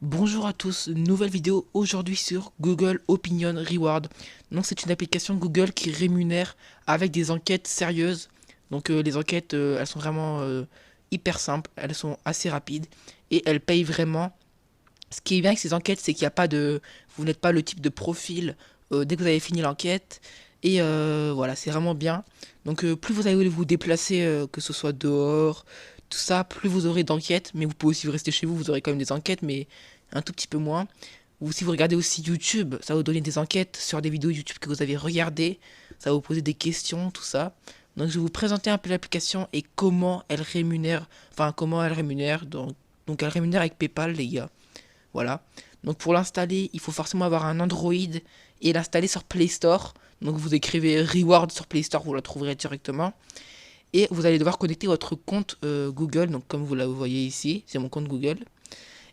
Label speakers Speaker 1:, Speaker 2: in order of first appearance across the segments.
Speaker 1: Bonjour à tous, nouvelle vidéo aujourd'hui sur Google Opinion Reward. Donc c'est une application Google qui rémunère avec des enquêtes sérieuses. Donc les enquêtes elles sont vraiment hyper simples, elles sont assez rapides et elles payent vraiment. Ce qui est bien avec ces enquêtes, c'est qu'il n'y a pas de, vous n'êtes pas le type de profil dès que vous avez fini l'enquête. Et voilà, c'est vraiment bien. Donc plus vous allez vous déplacer, que ce soit dehors, tout ça, plus vous aurez d'enquêtes. Mais vous pouvez aussi rester chez vous, vous aurez quand même des enquêtes, mais un tout petit peu moins. Ou si vous regardez aussi YouTube, ça va vous donner des enquêtes sur des vidéos YouTube que vous avez regardées. Ça va vous poser des questions, tout ça. Donc je vais vous présenter un peu l'application et comment elle rémunère. Enfin, comment elle rémunère. Donc elle rémunère avec PayPal, les gars. Voilà. Donc pour l'installer, il faut forcément avoir un Android et l'installer sur Play Store. Donc vous écrivez Reward sur Play Store, vous la trouverez directement. Et vous allez devoir connecter votre compte Google, donc comme vous la voyez ici, c'est mon compte Google.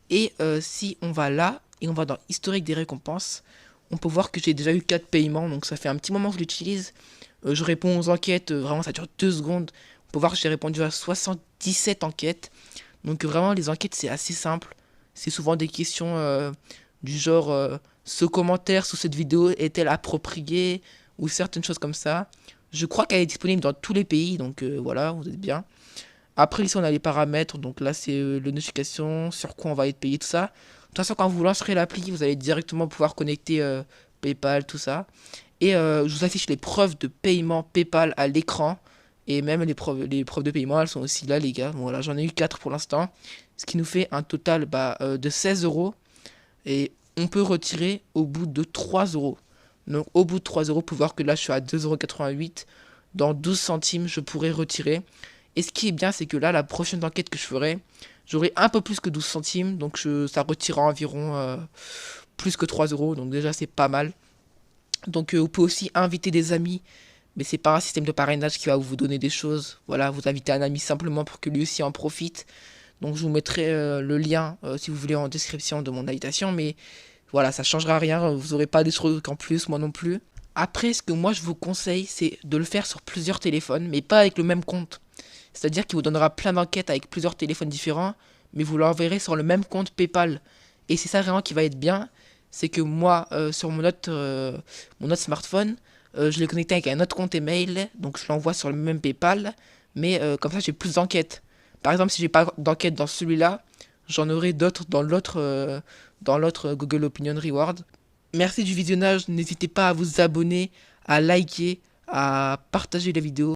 Speaker 1: Et si on va là, et on va dans historique des récompenses, on peut voir que j'ai déjà eu 4 paiements, donc ça fait un petit moment que je l'utilise. Je réponds aux enquêtes, vraiment ça dure 2 secondes. On peut voir que j'ai répondu à 77 enquêtes. Donc vraiment les enquêtes c'est assez simple. C'est souvent des questions du genre ce commentaire sous cette vidéo est-elle appropriée ou certaines choses comme ça. Je crois qu'elle est disponible dans tous les pays, donc voilà, vous êtes bien. Après, ici, on a les paramètres. Donc là, c'est les notifications, sur quoi on va être payé, tout ça. De toute façon, quand vous lancerez l'appli, vous allez directement pouvoir connecter PayPal, tout ça. Et je vous affiche les preuves de paiement PayPal à l'écran. Et même les preuves de paiement, elles sont aussi là, les gars. Bon, voilà, j'en ai eu 4 pour l'instant. Ce qui nous fait un total de 16 euros. Et on peut retirer au bout de 3 euros. Donc, au bout de 3 euros, vous pouvez voir que là, je suis à 2,88 €. Dans 12 centimes, je pourrais retirer. Et ce qui est bien, c'est que là, la prochaine enquête que je ferai, j'aurai un peu plus que 12 centimes. Donc ça retirera environ plus que 3 euros. Donc déjà, c'est pas mal. Donc vous pouvez aussi inviter des amis. Mais c'est pas un système de parrainage qui va vous donner des choses. Voilà, vous invitez un ami simplement pour que lui aussi en profite. Donc je vous mettrai le lien, si vous voulez, en description de mon invitation. Mais voilà, ça changera rien. Vous n'aurez pas des trucs en plus, moi non plus. Après, ce que moi je vous conseille, c'est de le faire sur plusieurs téléphones, mais pas avec le même compte. C'est-à-dire qu'il vous donnera plein d'enquêtes avec plusieurs téléphones différents, mais vous l'enverrez sur le même compte PayPal. Et c'est ça vraiment qui va être bien, c'est que moi, sur mon autre smartphone, je l'ai connecté avec un autre compte email, donc je l'envoie sur le même PayPal, mais comme ça j'ai plus d'enquêtes. Par exemple, si j'ai pas d'enquête dans celui-là, j'en aurai d'autres dans l'autre Google Opinion Reward. Merci du visionnage, n'hésitez pas à vous abonner, à liker, à partager la vidéo.